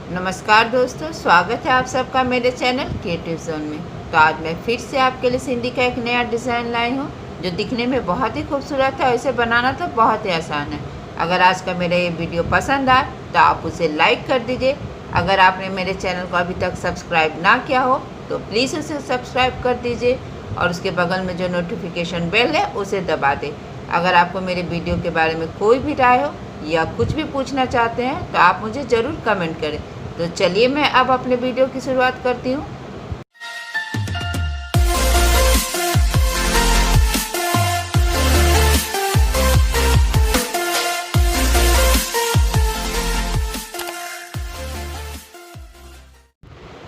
नमस्कार दोस्तों, स्वागत है आप सबका मेरे चैनल क्रिएटिव जोन में। तो आज मैं फिर से आपके लिए सिंधी का एक नया डिज़ाइन लाई हूँ जो दिखने में बहुत ही खूबसूरत है और इसे बनाना तो बहुत ही आसान है। अगर आज का मेरा ये वीडियो पसंद आए तो आप उसे लाइक कर दीजिए। अगर आपने मेरे चैनल को अभी तक सब्सक्राइब ना किया हो तो प्लीज़ उसे सब्सक्राइब कर दीजिए और उसके बगल में जो नोटिफिकेशन बेल है उसे दबा दें। अगर आपको मेरे वीडियो के बारे में कोई भी राय हो या कुछ भी पूछना चाहते हैं तो आप मुझे ज़रूर कमेंट करें। तो चलिए मैं अब अपने वीडियो की शुरुआत करती हूँ।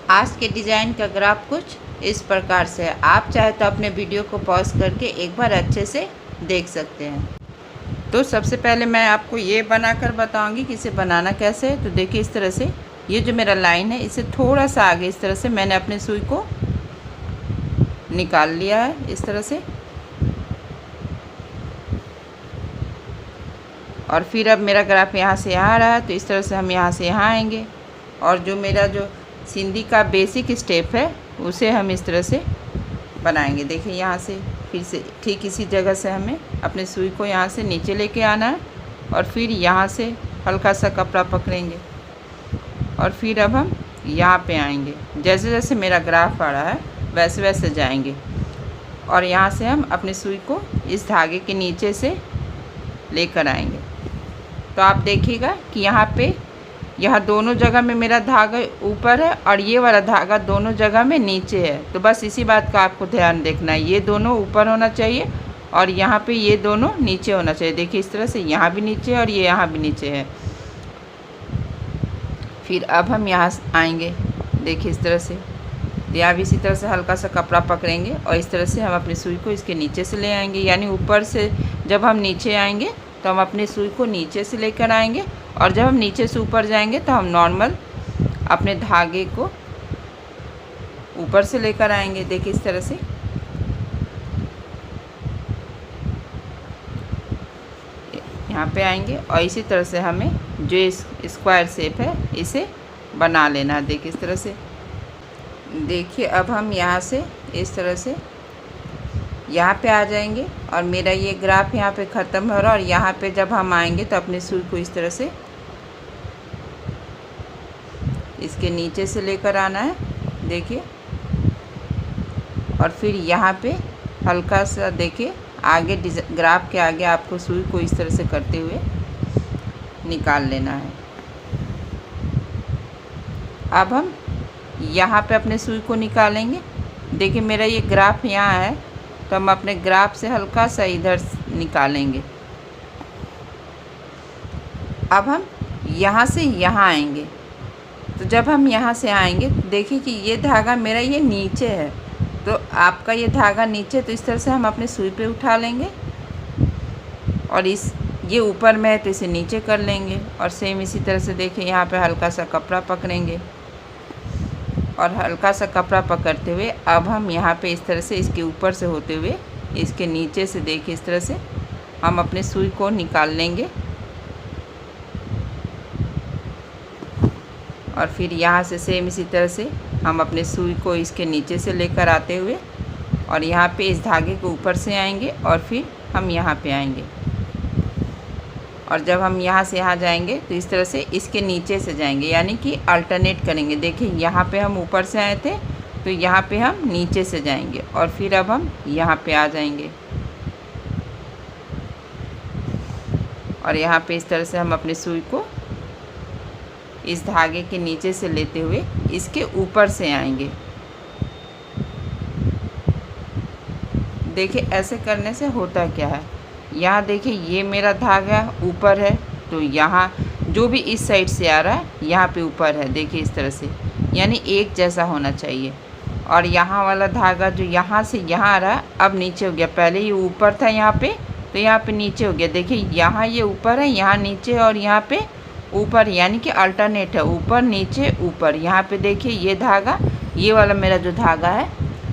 आज के डिज़ाइन का ग्राफ कुछ इस प्रकार से है। आप चाहे तो अपने वीडियो को पॉज करके एक बार अच्छे से देख सकते हैं। तो सबसे पहले मैं आपको ये बनाकर बताऊंगी कि इसे बनाना कैसे है। तो देखिए, इस तरह से ये जो मेरा लाइन है इसे थोड़ा सा आगे इस तरह से मैंने अपने सुई को निकाल लिया है इस तरह से। और फिर अब मेरा ग्राफ यहाँ से यहाँ आ रहा है, तो इस तरह से हम यहाँ से यहाँ आएंगे और जो मेरा जो सिंधी का बेसिक स्टेप है उसे हम इस तरह से बनाएंगे। देखिए, यहाँ से फिर से ठीक इसी जगह से हमें अपने सुई को यहाँ से नीचे लेके आना है और फिर यहाँ से हल्का सा कपड़ा पकड़ेंगे और फिर अब हम यहाँ पे आएंगे। जैसे जैसे मेरा ग्राफ आ रहा है वैसे वैसे जाएंगे और यहाँ से हम अपने सुई को इस धागे के नीचे से लेकर आएंगे। तो आप देखिएगा कि यहाँ दोनों जगह में मेरा धागा ऊपर है और ये वाला धागा दोनों जगह में नीचे है। तो बस इसी बात का आपको ध्यान देखना है, ये दोनों ऊपर होना चाहिए और यहाँ पे ये दोनों नीचे होना चाहिए। देखिए, इस तरह से यहाँ भी नीचे है और ये यहाँ भी नीचे है। फिर अब हम यहाँ आएंगे, देखिए इस तरह से, यहाँ भी इसी तरह से हल्का सा कपड़ा पकड़ेंगे और इस तरह से हम अपनी सुई को इसके नीचे से ले आएंगे। यानी ऊपर से जब हम नीचे आएंगे तो हम अपनी सुई को नीचे से लेकर आएंगे और जब हम नीचे से ऊपर जाएंगे तो हम नॉर्मल अपने धागे को ऊपर से लेकर आएंगे। देखिए इस तरह से यहाँ पे आएंगे और इसी तरह से हमें जो इस स्क्वायर शेप है इसे बना लेना है। देखिए इस तरह से। देखिए, अब हम यहाँ से इस तरह से यहाँ पे आ जाएंगे और मेरा ये ग्राफ यहाँ पे ख़त्म हो रहा है और यहाँ पे जब हम आएंगे तो अपनी सुई को इस तरह से इसके नीचे से लेकर आना है। देखिए, और फिर यहाँ पे हल्का सा देखिए आगे ग्राफ के आगे आपको सुई को इस तरह से करते हुए निकाल लेना है। अब हम यहाँ पे अपने सुई को निकालेंगे। देखिए, मेरा ये ग्राफ यहाँ है तो हम अपने ग्राफ से हल्का सा इधर निकालेंगे। अब हम यहाँ से यहाँ आएंगे। तो जब हम यहाँ से आएंगे देखिए कि ये धागा मेरा ये नीचे है, तो आपका ये धागा नीचे, तो इस तरह से हम अपने सुई पे उठा लेंगे और ये ऊपर में है तो इसे नीचे कर लेंगे और सेम इसी तरह से देखिए यहाँ पे हल्का सा कपड़ा पकड़ेंगे और हल्का सा कपड़ा पकड़ते हुए अब हम यहाँ पे इस तरह से इसके ऊपर से होते हुए इसके नीचे से देखिए इस तरह से हम अपने सुई को निकाल लेंगे और फिर यहाँ से सेम इसी तरह से हम अपने सुई को इसके नीचे से लेकर आते हुए और यहाँ पे इस धागे के ऊपर से आएंगे और फिर हम यहाँ पे आएंगे और जब हम यहाँ से यहाँ जाएंगे तो इस तरह से इसके नीचे से जाएंगे, यानी कि अल्टरनेट करेंगे। देखिए, यहाँ पे हम ऊपर से आए थे तो यहाँ पे हम नीचे से जाएंगे और फिर अब हम यहाँ पे आ जाएंगे और यहाँ पे इस तरह से हम अपनी सुई को इस धागे के नीचे से लेते हुए इसके ऊपर से आएंगे। देखिए, ऐसे करने से होता क्या है, यहाँ देखिए ये मेरा धागा ऊपर है तो यहाँ जो भी इस साइड से आ रहा है यहाँ पे ऊपर है। देखिए इस तरह से, यानी एक जैसा होना चाहिए। और यहाँ वाला धागा जो यहाँ से यहाँ आ रहा है अब नीचे हो गया। पहले ये ऊपर था यहाँ पे तो यहाँ पे नीचे हो गया। देखिए, यहाँ ये ऊपर है, यहाँ नीचे और यहाँ पे ऊपर, यानी कि अल्टरनेट है, ऊपर नीचे ऊपर। यहाँ पे देखिए ये धागा, ये वाला मेरा जो धागा है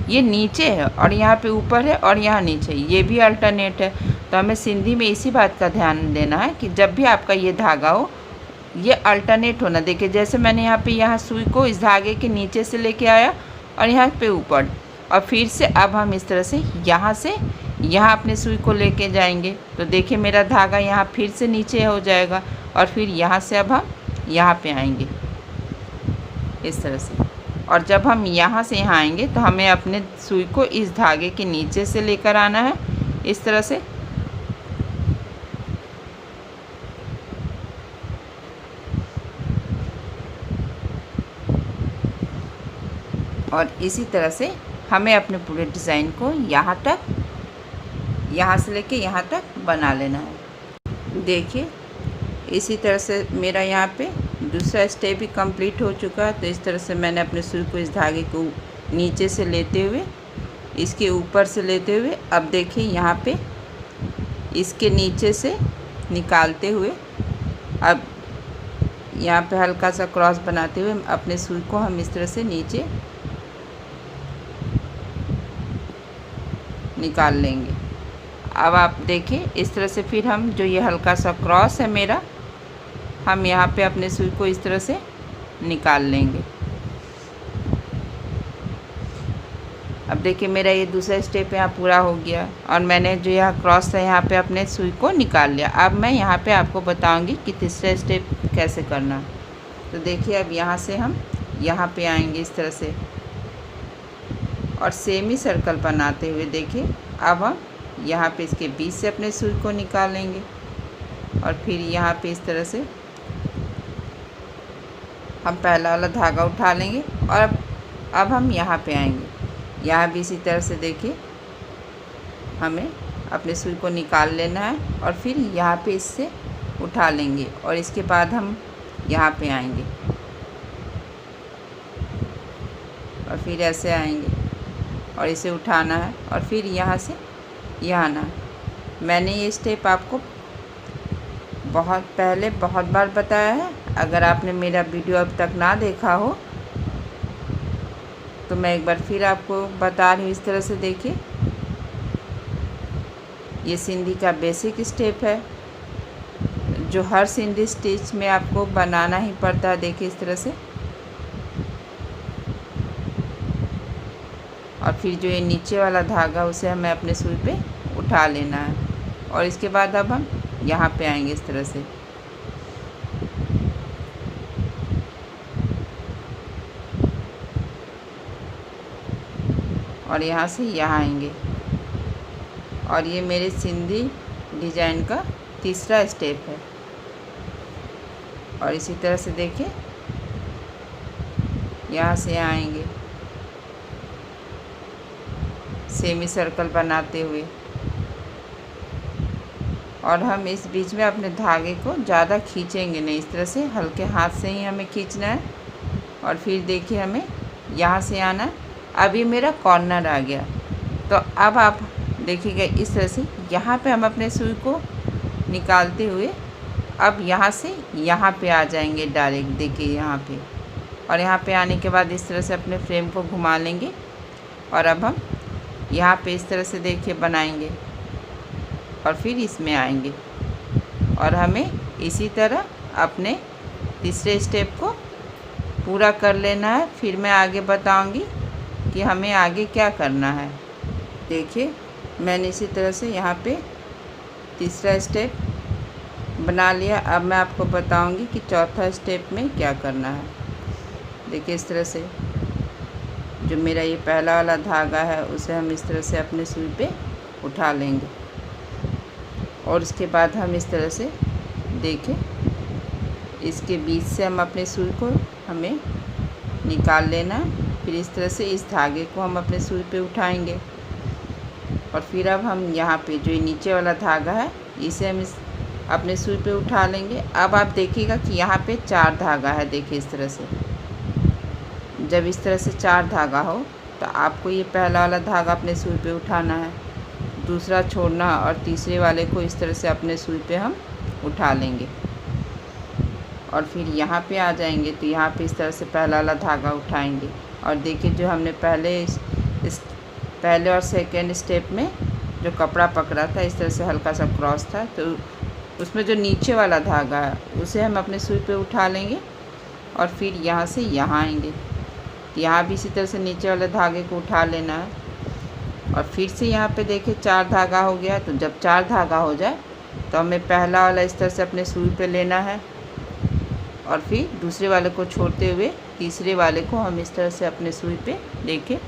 ये नीचे है और यहाँ पे ऊपर है और यहाँ नीचे, ये भी अल्टरनेट है। तो हमें सिंधी में इसी बात का ध्यान देना है कि जब भी आपका ये धागा हो ये अल्टरनेट होना। देखिए जैसे मैंने यहाँ सुई को इस धागे के नीचे से लेके आया और यहाँ पे ऊपर, और फिर से अब हम इस तरह से यहाँ अपने सुई को लेके जाएंगे। तो देखिए मेरा धागा यहाँ फिर से नीचे हो जाएगा और फिर यहाँ से अब हम यहाँ पे आएंगे इस तरह से। और जब हम यहाँ से यहाँ आएंगे तो हमें अपने सुई को इस धागे के नीचे से लेकर आना है इस तरह से। और इसी तरह से हमें अपने पूरे डिज़ाइन को यहाँ से लेके यहाँ तक बना लेना है। देखिए इसी तरह से मेरा यहाँ पे दूसरा स्टेप भी कंप्लीट हो चुका है। तो इस तरह से मैंने अपने सुई को इस धागे को नीचे से लेते हुए, इसके ऊपर से लेते हुए, अब देखिए यहाँ पे इसके नीचे से निकालते हुए, अब यहाँ पे हल्का सा क्रॉस बनाते हुए अपने सुई को हम इस तरह से नीचे निकाल लेंगे। अब आप देखिए इस तरह से फिर हम जो ये हल्का सा क्रॉस है मेरा, हम यहाँ पे अपने सुई को इस तरह से निकाल लेंगे। अब देखिए मेरा ये दूसरा स्टेप यहाँ पूरा हो गया और मैंने जो यहाँ क्रॉस है यहाँ पे अपने सुई को निकाल लिया। अब मैं यहाँ पे आपको बताऊँगी कि तीसरा स्टेप कैसे करना है। तो देखिए अब यहाँ से हम यहाँ पे आएंगे इस तरह से और सेमी सर्कल बनाते हुए, देखिए अब हम यहाँ पे इसके बीच से अपने सुई को निकालेंगे और फिर यहाँ पे इस तरह से हम पहला वाला धागा उठा लेंगे और अब हम यहाँ पे आएंगे। यहाँ भी इसी तरह से देखिए हमें अपने सुई को निकाल लेना है और फिर यहाँ पे इससे उठा लेंगे और इसके बाद हम यहाँ पे आएंगे और फिर ऐसे आएंगे और इसे उठाना है और फिर यहाँ से यहाँ आना है। मैंने ये स्टेप आपको बहुत पहले बहुत बार बताया है। अगर आपने मेरा वीडियो अब तक ना देखा हो तो मैं एक बार फिर आपको बता रही हूँ। इस तरह से देखिए ये सिंधी का बेसिक स्टेप है जो हर सिंधी स्टिच में आपको बनाना ही पड़ता है। देखिए इस तरह से, और फिर जो ये नीचे वाला धागा उसे हमें अपने सुई पे उठा लेना है और इसके बाद अब हम यहाँ पे आएंगे इस तरह से। और यहाँ से यहाँ आएंगे और ये मेरे सिंधी डिजाइन का तीसरा स्टेप है। और इसी तरह से देखिए यहाँ से यहाँ आएंगे सेमी सर्कल बनाते हुए और हम इस बीच में अपने धागे को ज़्यादा खींचेंगे नहीं, इस तरह से हल्के हाथ से ही हमें खींचना है। और फिर देखिए हमें यहाँ से आना। अब ये मेरा कॉर्नर आ गया। तो अब आप देखिएगा इस तरह से यहाँ पे हम अपने सुई को निकालते हुए अब यहाँ से यहाँ पे आ जाएंगे डायरेक्ट। देखिए यहाँ पे, और यहाँ पे आने के बाद इस तरह से अपने फ्रेम को घुमा लेंगे और अब हम यहाँ पे इस तरह से देखिए बनाएंगे और फिर इसमें आएंगे और हमें इसी तरह अपने तीसरे स्टेप को पूरा कर लेना है। फिर मैं आगे बताऊंगी कि हमें आगे क्या करना है। देखिए मैंने इसी तरह से यहाँ पे तीसरा स्टेप बना लिया। अब मैं आपको बताऊंगी कि चौथा स्टेप में क्या करना है। देखिए इस तरह से जो मेरा ये पहला वाला धागा है उसे हम इस तरह से अपने सुई पे उठा लेंगे और इसके बाद हम इस तरह से देखें इसके बीच से हम अपने सुई को हमें निकाल लेना है। फिर इस तरह से इस धागे को हम अपने सुई पे उठाएंगे और फिर अब हम यहाँ पे जो नीचे वाला धागा है इसे हम अपने सुई पे उठा लेंगे। अब आप देखिएगा कि यहाँ पे 4 धागा है। देखिए इस तरह से जब इस तरह से 4 धागा हो तो आपको ये पहला वाला धागा अपने सुई पे उठाना है, दूसरा छोड़ना और तीसरे वाले को इस तरह से अपने सुई पे हम उठा लेंगे और फिर यहाँ पे आ जाएंगे। तो यहाँ पे इस तरह से पहला वाला धागा उठाएंगे और देखिए जो हमने पहले और सेकेंड स्टेप में जो कपड़ा पकड़ा था इस तरह से हल्का सा क्रॉस था, तो उसमें जो नीचे वाला धागा है उसे हम अपने सुई पे उठा लेंगे और फिर यहाँ से यहाँ आएंगे। यहाँ भी इसी तरह से नीचे वाले धागे को उठा लेना है और फिर से यहाँ पे देखिए 4 धागा हो गया। तो जब 4 धागा हो जाए तो हमें पहला वाला इस तरह से अपने सुई पे लेना है और फिर दूसरे वाले को छोड़ते हुए तीसरे वाले को हम इस तरह से अपने सुई पे लेके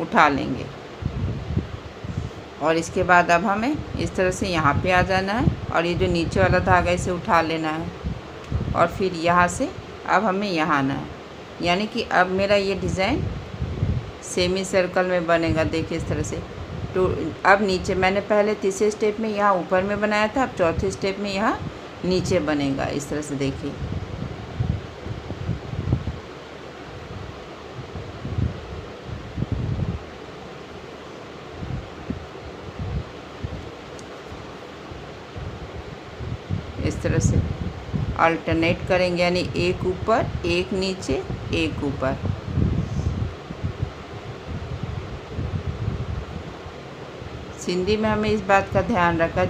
उठा लेंगे। और इसके बाद अब हमें इस तरह से यहाँ पे आ जाना है और ये जो नीचे वाला धागा इसे उठा लेना है और फिर यहाँ से अब हमें यहाँ आना है। यानी कि अब मेरा ये डिज़ाइन सेमी सर्कल में बनेगा। देखिए इस तरह से। तो अब नीचे मैंने पहले तीसरे स्टेप में यहाँ ऊपर में बनाया था, अब चौथे स्टेप में यहाँ नीचे बनेगा। इस तरह से देखिए। इस तरह से अल्टरनेट करेंगे, यानी एक ऊपर एक नीचे एक ऊपर। सिंधी में हमें इस बात का ध्यान रखा,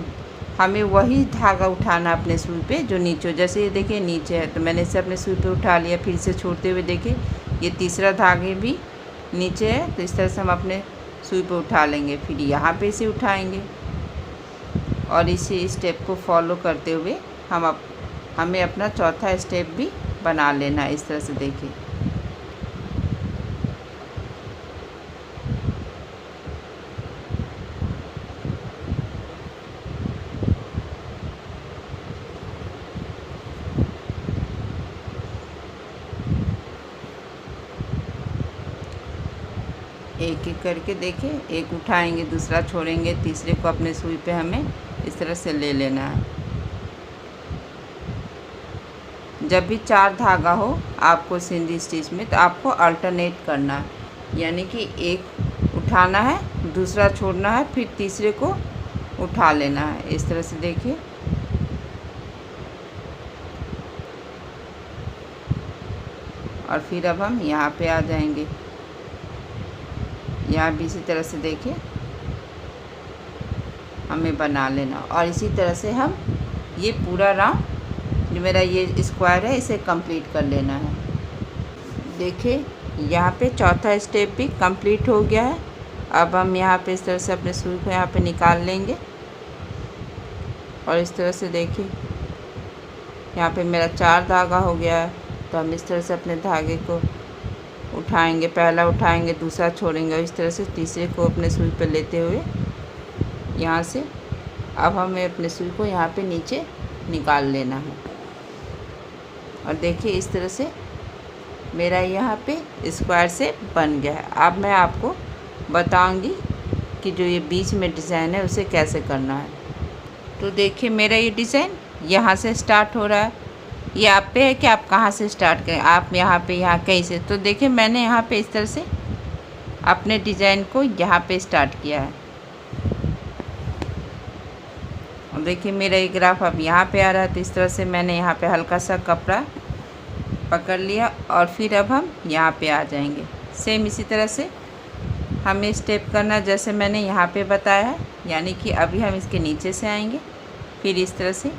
हमें वही धागा उठाना अपने सुई पे जो नीचे। जैसे ये देखिए नीचे है तो मैंने इसे अपने सुई पे उठा लिया, फिर से छोड़ते हुए देखिए ये तीसरा धागे भी नीचे है। तो इस तरह से हम अपने सुई पे उठा लेंगे, फिर यहाँ पे इसे उठाएंगे और इसी स्टेप को फॉलो करते हुए हमें अपना चौथा स्टेप भी बना लेना है। इस तरह से देखिए। एक एक करके देखिए, एक उठाएंगे, दूसरा छोड़ेंगे, तीसरे को अपने सुई पे हमें इस तरह से ले लेना है। जब भी 4 धागा हो आपको सिंधी स्टिच में तो आपको अल्टरनेट करना है, यानी कि एक उठाना है, दूसरा छोड़ना है, फिर तीसरे को उठा लेना है। इस तरह से देखिए। और फिर अब हम यहाँ पे आ जाएंगे। यहाँ भी इसी तरह से देखिए हमें बना लेना और इसी तरह से हम ये पूरा राउंड जो मेरा ये स्क्वायर है इसे कंप्लीट कर लेना है। देखिए यहाँ पे चौथा स्टेप भी कंप्लीट हो गया है। अब हम यहाँ पे इस तरह से अपने सुई को यहाँ पे निकाल लेंगे और इस तरह से देखिए यहाँ पे मेरा 4 धागा हो गया है। तो हम इस तरह से अपने धागे को उठाएंगे, पहला उठाएंगे, दूसरा छोड़ेंगे और इस तरह से तीसरे को अपने सुई पर लेते हुए यहाँ से अब हमें अपने सुई को यहाँ पे नीचे निकाल लेना है। और देखिए इस तरह से मेरा यहाँ पे स्क्वायर से बन गया है। अब मैं आपको बताऊंगी कि जो ये बीच में डिज़ाइन है उसे कैसे करना है। तो देखिए मेरा ये डिज़ाइन यहाँ से स्टार्ट हो रहा है। ये आप पे है कि आप कहाँ से स्टार्ट करें, आप यहाँ पे यहाँ कहीं से। तो देखिए मैंने यहाँ पे इस तरह से अपने डिज़ाइन को यहाँ पे स्टार्ट किया है और देखिए मेरा ये ग्राफ अब यहाँ पे आ रहा है। तो इस तरह से मैंने यहाँ पे हल्का सा कपड़ा पकड़ लिया और फिर अब हम यहाँ पे आ जाएंगे। सेम इसी तरह से हमें स्टेप करना जैसे मैंने यहाँ पे बताया है, यानी कि अभी हम इसके नीचे से आएंगे, फिर इस तरह से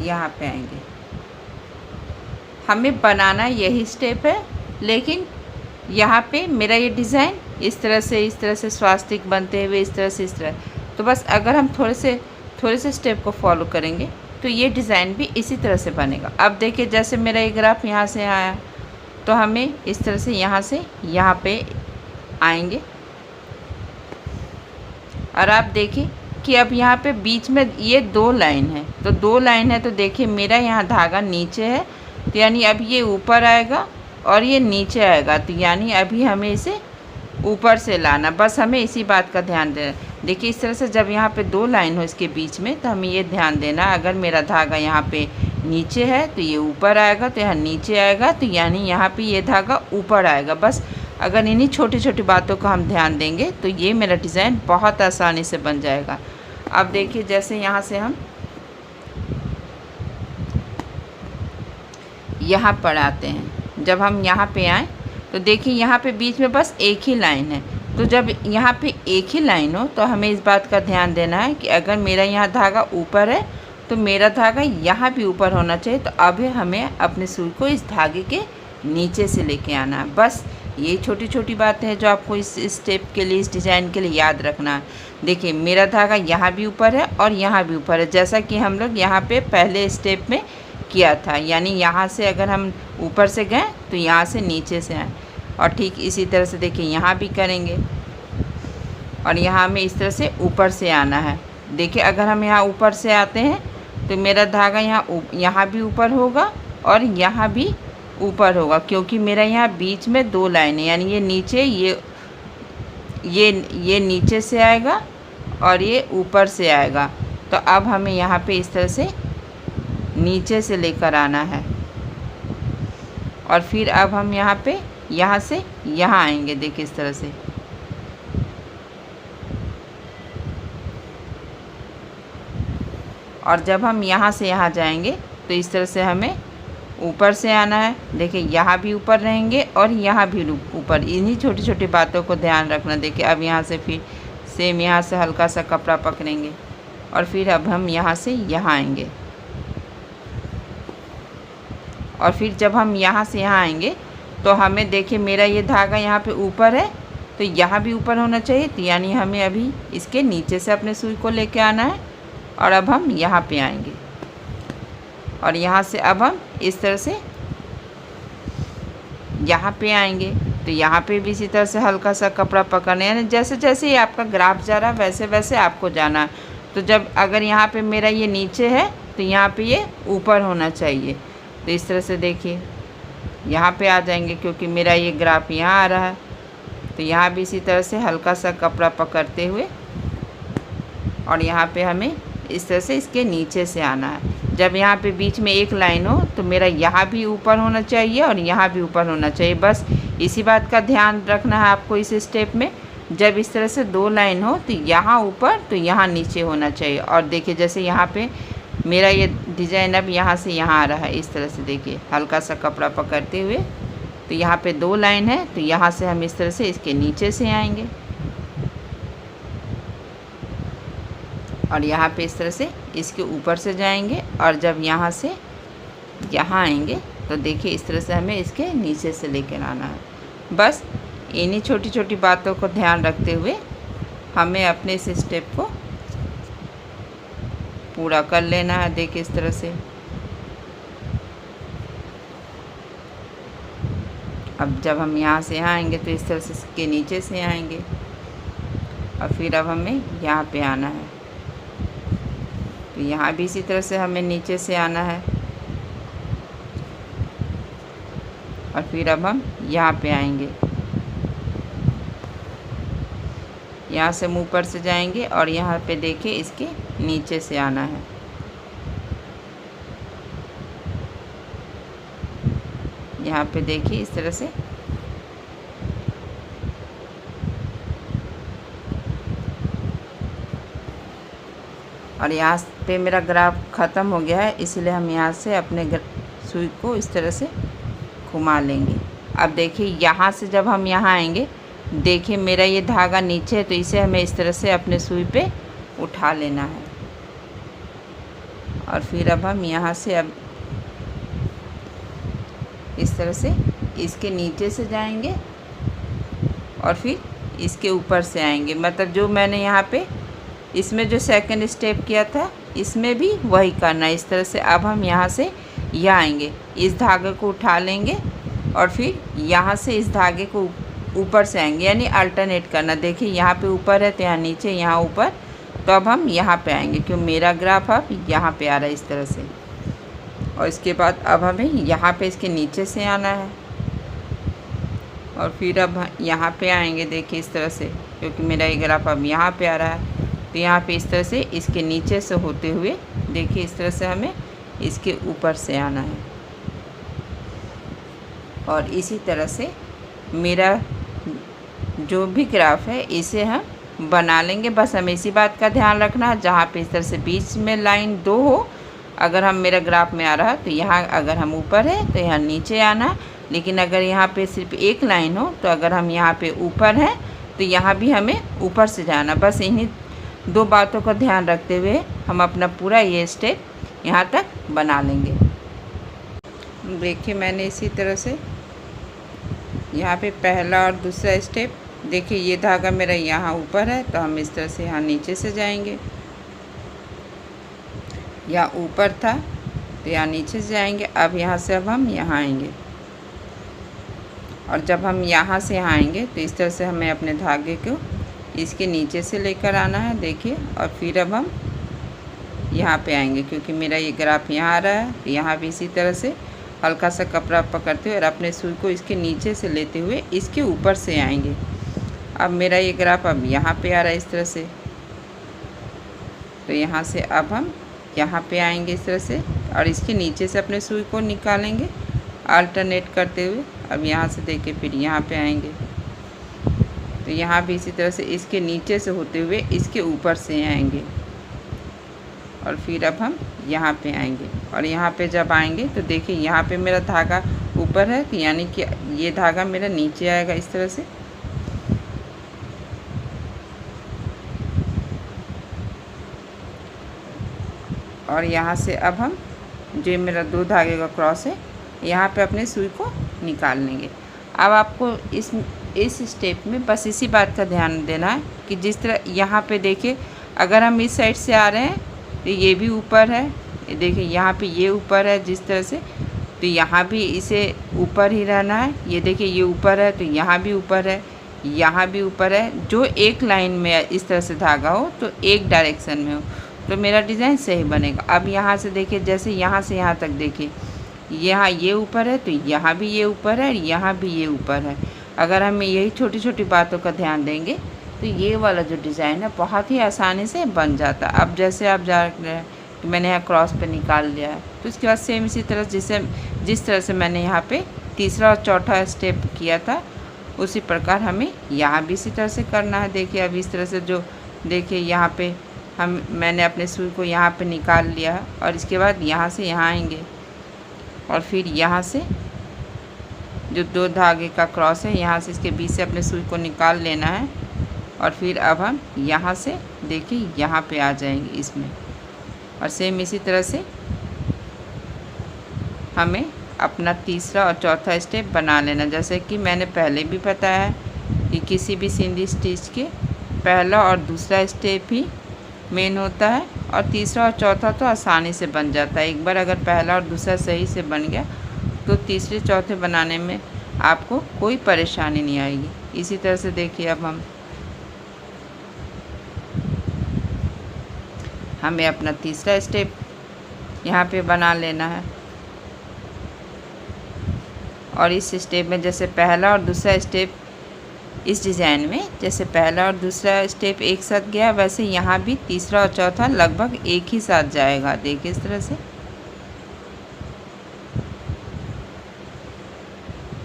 यहाँ पे आएंगे। हमें बनाना यही स्टेप है, लेकिन यहाँ पे मेरा ये डिज़ाइन इस तरह से स्वास्तिक बनते हुए इस तरह। तो बस अगर हम थोड़े से स्टेप को फॉलो करेंगे तो ये डिज़ाइन भी इसी तरह से बनेगा। अब देखिए जैसे मेरा ये ग्राफ यहाँ से आया तो हमें इस तरह से यहाँ पे आएंगे और आप देखिए कि अब यहाँ पे बीच में ये 2 लाइन है। तो 2 लाइन है तो देखिए मेरा यहाँ धागा नीचे है, तो यानी अब ये ऊपर आएगा और ये नीचे आएगा। तो यानी अभी हमें इसे ऊपर से लाना, बस हमें इसी बात का ध्यान देना। देखिए इस तरह से जब यहाँ पे 2 लाइन हो इसके बीच में तो हमें ये ध्यान देना, अगर मेरा धागा यहाँ पे नीचे है तो ये ऊपर आएगा, तो यहाँ नीचे आएगा, तो यानी यहाँ पे ये धागा ऊपर आएगा। बस अगर इन्हीं छोटी छोटी बातों का हम ध्यान देंगे तो ये मेरा डिज़ाइन बहुत आसानी से बन जाएगा। अब देखिए जैसे यहाँ से हम यहाँ पर आते हैं, जब हम यहाँ पे आएँ तो देखिए यहाँ पे बीच में बस एक ही लाइन है। तो जब यहाँ पे एक ही लाइन हो तो हमें इस बात का ध्यान देना है कि अगर मेरा यहाँ धागा ऊपर है तो मेरा धागा यहाँ भी ऊपर होना चाहिए। तो अब हमें अपने सुई को इस धागे के नीचे से लेके आना है। बस ये छोटी छोटी बातें हैं जो आपको इस स्टेप के लिए, इस डिज़ाइन के लिए याद रखना है। देखिए मेरा धागा यहाँ भी ऊपर है और यहाँ भी ऊपर है, जैसा कि हम लोग यहाँ पे पहले स्टेप में किया था। यानी यहाँ से अगर हम ऊपर से गए तो यहाँ से नीचे से आए, और ठीक इसी तरह से देखिए यहाँ भी करेंगे और यहाँ हमें इस तरह से ऊपर से आना है। देखिए अगर हम यहाँ ऊपर से आते हैं तो मेरा धागा यहाँ भी ऊपर होगा और यहाँ भी ऊपर होगा, क्योंकि मेरा यहाँ बीच में 2 लाइनें, यानी ये नीचे, ये नीचे से आएगा और ये ऊपर से आएगा। तो अब हमें यहाँ पे इस तरह से नीचे से लेकर आना है और फिर अब हम यहाँ पे यहाँ से यहाँ आएंगे। देखिए इस तरह से, और जब हम यहाँ से यहाँ जाएंगे तो इस तरह से हमें ऊपर से आना है। देखिए यहाँ भी ऊपर रहेंगे और यहाँ भी ऊपर। इन्हीं छोटी छोटी बातों को ध्यान रखना। देखिए अब यहाँ से फिर सेम यहाँ से हल्का सा कपड़ा पकड़ेंगे और फिर अब हम यहाँ से यहाँ आएंगे, और फिर जब हम यहाँ से यहाँ आएंगे तो हमें, देखिए मेरा ये धागा यहाँ पे ऊपर है तो यहाँ भी ऊपर होना चाहिए। तो यानी हमें अभी इसके नीचे से अपने सुई को लेके आना है और अब हम यहाँ पे आएंगे और यहाँ से अब हम इस तरह से यहाँ पे आएंगे। तो यहाँ पे भी इसी तरह से हल्का सा कपड़ा पकड़ना है, यानी जैसे जैसे ये आपका ग्राफ जा रहा है वैसे वैसे आपको जाना है। तो जब अगर यहाँ पे मेरा ये नीचे है तो यहाँ पे ये ऊपर होना चाहिए। तो इस तरह से देखिए यहाँ पे आ जाएंगे, क्योंकि मेरा ये ग्राफ यहाँ आ रहा है। तो यहाँ भी इसी तरह से हल्का सा कपड़ा पकड़ते हुए और यहाँ पे हमें इस तरह से इसके नीचे से आना है। जब यहाँ पे बीच में एक लाइन हो तो मेरा यहाँ भी ऊपर होना चाहिए और यहाँ भी ऊपर होना चाहिए। बस इसी बात का ध्यान रखना है आपको इस स्टेप में। जब इस तरह से 2 लाइन हो तो यहाँ ऊपर तो यहाँ नीचे होना चाहिए। और देखिए जैसे यहाँ पे मेरा ये डिज़ाइन अब यहाँ से यहाँ आ रहा है, इस तरह से देखिए हल्का सा कपड़ा पकड़ते हुए। तो यहाँ पे 2 लाइन है तो यहाँ से हम इस तरह से इसके नीचे से आएंगे और यहाँ पे इस तरह से इसके ऊपर से जाएंगे, और जब यहाँ से यहाँ आएंगे तो देखिए इस तरह से हमें इसके नीचे से लेकर आना है। बस इन्हीं छोटी छोटी बातों को ध्यान रखते हुए हमें अपने इस स्टेप को पूरा कर लेना है। देखिए इस तरह से। अब जब हम यहाँ से यहाँ आएंगे तो इस तरह से इसके नीचे से आएंगे और फिर अब हमें यहाँ पे आना है। तो यहाँ भी इसी तरह से हमें नीचे से आना है और फिर अब हम यहाँ पे आएंगे। यहाँ से हम ऊपर से जाएंगे और यहाँ पे देखिए इसके नीचे से आना है। यहाँ पे देखिए इस तरह से। और यहाँ पे मेरा ग्राफ ख़त्म हो गया है, इसलिए हम यहाँ से अपने सुई को इस तरह से घुमा लेंगे। अब देखिए यहाँ से जब हम यहाँ आएंगे, देखिए मेरा ये धागा नीचे है तो इसे हमें इस तरह से अपने सुई पे उठा लेना है। और फिर अब हम यहाँ से अब इस तरह से इसके नीचे से जाएंगे और फिर इसके ऊपर से आएंगे। मतलब जो मैंने यहाँ पे इसमें जो सेकंड स्टेप किया था इसमें भी वही करना है। इस तरह से अब हम यहाँ से यहाँ आएंगे, इस धागे को उठा लेंगे और फिर यहाँ से इस धागे को ऊपर से आएंगे, यानी अल्टरनेट करना। देखिए यहाँ पे ऊपर है तो यहाँ नीचे, यहाँ ऊपर। तो अब हम यहाँ पे आएंगे, क्यों मेरा ग्राफ अब यहाँ पे आ रहा है इस तरह से। और इसके बाद अब हमें यहाँ पे इसके नीचे से आना है और फिर अब यहाँ पे आएंगे। देखिए इस तरह से, क्योंकि मेरा ये ग्राफ अब यहाँ पे आ रहा है तो यहाँ पे इस तरह से इसके नीचे से होते हुए देखिए इस तरह से हमें इसके ऊपर से आना है। और इसी तरह से मेरा जो भी ग्राफ है इसे हम बना लेंगे। बस हमें इसी बात का ध्यान रखना है, जहाँ पे इस तरह से बीच में लाइन 2 हो, अगर हम मेरा ग्राफ में आ रहा है तो यहाँ अगर हम ऊपर है तो यहाँ नीचे आना। लेकिन अगर यहाँ पे सिर्फ एक लाइन हो तो अगर हम यहाँ पे ऊपर हैं तो यहाँ भी हमें ऊपर से जाना। बस इन्हीं 2 बातों का ध्यान रखते हुए हम अपना पूरा ये स्टेप यहाँ तक बना लेंगे। देखिए मैंने इसी तरह से यहाँ पे पहला और दूसरा स्टेप, देखिए ये धागा मेरा यहाँ ऊपर है तो हम इस तरह से यहाँ नीचे से जाएंगे। यहाँ ऊपर था तो यहाँ नीचे से जाएंगे। अब यहाँ से अब हम यहाँ आएंगे और जब हम यहाँ से यहाँ आएंगे तो इस तरह से हमें अपने धागे को इसके नीचे से लेकर आना है। देखिए, और फिर अब हम यहाँ पे आएंगे क्योंकि मेरा ये ग्राफ यहाँ आ रहा है। तो यहाँ भी इसी तरह से हल्का सा कपड़ा पकड़ते हुए और अपने सुई को इसके नीचे से लेते हुए इसके ऊपर से आएंगे। अब मेरा ये ग्राफ अब यहाँ पे आ रहा है इस तरह से। तो यहाँ से अब हम यहाँ पे आएंगे इस तरह से और इसके नीचे से अपने सुई को निकालेंगे अल्टरनेट करते हुए। अब यहाँ से देखिए फिर यहाँ पे आएंगे तो यहाँ भी इसी तरह से इसके नीचे से होते हुए इसके ऊपर से आएंगे और फिर अब हम यहाँ पे आएंगे। और यहाँ पे जब आएंगे तो देखिए यहाँ पे मेरा धागा ऊपर है तो यानी कि ये धागा मेरा नीचे आएगा इस तरह से। और यहाँ से अब हम जो मेरा 2 धागे का क्रॉस है यहाँ पे अपने सुई को निकाल लेंगे। अब आपको इस स्टेप में बस इसी बात का ध्यान देना है कि जिस तरह यहाँ पे देखिए अगर हम इस साइड से आ रहे हैं तो ये भी ऊपर है, देखिए यहाँ पे ये ऊपर है जिस तरह से, तो यहाँ भी इसे ऊपर ही रहना है। ये देखिए ये ऊपर है तो यहाँ भी ऊपर है, यहाँ भी ऊपर है। जो एक लाइन में इस तरह से धागा हो तो एक डायरेक्शन में हो तो मेरा डिज़ाइन सही बनेगा। अब यहाँ से देखिए जैसे यहाँ से यहाँ तक देखिए यहाँ ये ऊपर है तो यहाँ भी ये ऊपर है और यहाँ भी ये ऊपर है। अगर हम यही छोटी छोटी बातों का ध्यान देंगे तो ये वाला जो डिज़ाइन है बहुत ही आसानी से बन जाता है। अब जैसे आप जा रहे हैं कि मैंने यहाँ क्रॉस पे निकाल लिया है तो इसके बाद सेम इसी तरह जिस तरह से मैंने यहाँ पे तीसरा और चौथा स्टेप किया था उसी प्रकार हमें यहाँ भी इसी तरह से करना है। देखिए अब इस तरह से जो देखिए यहाँ पे मैंने अपने सुई को यहाँ पे निकाल लिया है और इसके बाद यहाँ से यहाँ आएंगे और फिर यहाँ से जो 2 धागे का क्रॉस है यहाँ से इसके बीच से अपने सुई को निकाल लेना है और फिर अब हम यहाँ से देखिए यहाँ पे आ जाएंगे इसमें। और सेम इसी तरह से हमें अपना तीसरा और चौथा स्टेप बना लेना। जैसे कि मैंने पहले भी बताया है कि किसी भी सिंधी स्टिच के पहला और दूसरा स्टेप ही मेन होता है और तीसरा और चौथा तो आसानी से बन जाता है। एक बार अगर पहला और दूसरा सही से बन गया तो तीसरे चौथे बनाने में आपको कोई परेशानी नहीं आएगी। इसी तरह से देखिए अब हमें अपना तीसरा स्टेप यहाँ पे बना लेना है। और इस स्टेप में जैसे पहला और दूसरा स्टेप इस डिज़ाइन में जैसे पहला और दूसरा स्टेप एक साथ गया वैसे यहाँ भी तीसरा और चौथा लगभग एक ही साथ जाएगा। देखिए इस तरह से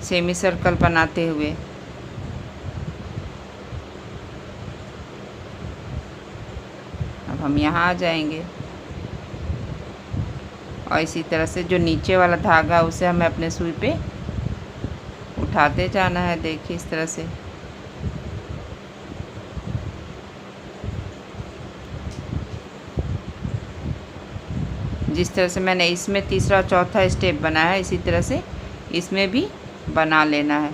सेमी सर्कल बनाते हुए अब हम यहाँ आ जाएंगे और इसी तरह से जो नीचे वाला धागा उसे हमें अपने सुई पे उठाते जाना है। देखिए इस तरह से जिस तरह से मैंने इसमें तीसरा और चौथा स्टेप बनाया है इसी तरह से इसमें भी बना लेना है।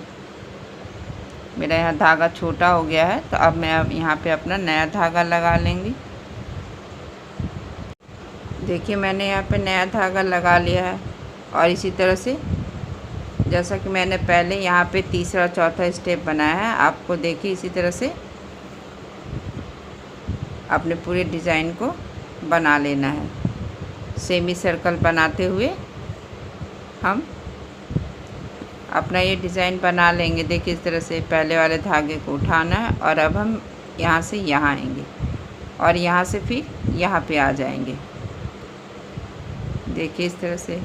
मेरा यहाँ धागा छोटा हो गया है तो अब मैं यहाँ पे अपना नया धागा लगा लेंगी। देखिए मैंने यहाँ पे नया धागा लगा लिया है और इसी तरह से जैसा कि मैंने पहले यहाँ पे तीसरा और चौथा स्टेप बनाया है आपको देखिए इसी तरह से अपने पूरे डिज़ाइन को बना लेना है। सेमी सर्कल बनाते हुए हम अपना ये डिज़ाइन बना लेंगे। देखिए इस तरह से पहले वाले धागे को उठाना है और अब हम यहाँ से यहाँ आएंगे और यहाँ से फिर यहाँ पे आ जाएंगे। देखिए इस तरह से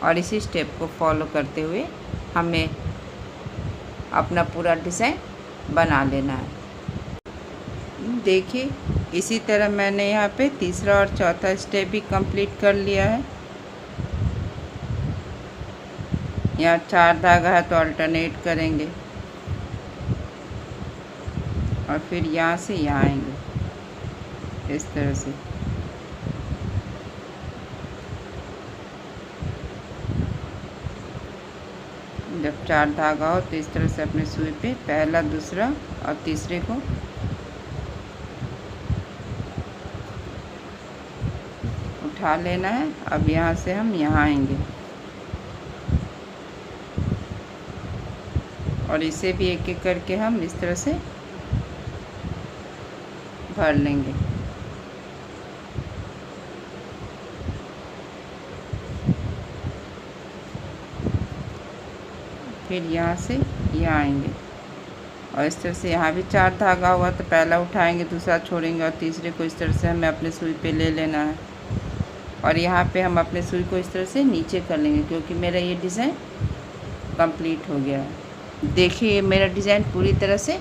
और इसी स्टेप को फॉलो करते हुए हमें अपना पूरा डिज़ाइन बना लेना है। देखिए इसी तरह मैंने यहाँ पे तीसरा और चौथा स्टेप भी कंप्लीट कर लिया है। यहाँ 4 धागा है तो अल्टरनेट करेंगे और फिर यहाँ से यहाँ आएंगे इस तरह से। जब 4 धागा हो तो इस तरह से अपने सुई पे पहला, दूसरा और तीसरे को उठा लेना है। अब यहाँ से हम यहाँ आएंगे और इसे भी एक एक करके हम इस तरह से भर लेंगे। फिर यहाँ से यहाँ आएंगे और इस तरह से यहाँ भी 4 धागा हुआ तो पहला उठाएंगे, दूसरा छोड़ेंगे और तीसरे को इस तरह से हमें अपने सुई पे ले लेना है। और यहाँ पे हम अपने सुई को इस तरह से नीचे कर लेंगे क्योंकि मेरा ये डिज़ाइन कंप्लीट हो गया है। देखिए मेरा डिज़ाइन पूरी तरह से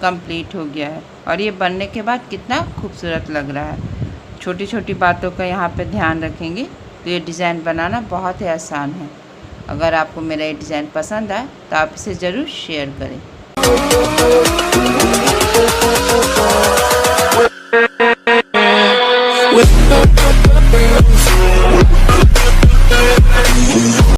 कंप्लीट हो गया है और ये बनने के बाद कितना खूबसूरत लग रहा है। छोटी छोटी बातों का यहाँ पे ध्यान रखेंगे तो ये डिज़ाइन बनाना बहुत ही आसान है। अगर आपको मेरा ये डिज़ाइन पसंद आए तो आप इसे ज़रूर शेयर करें।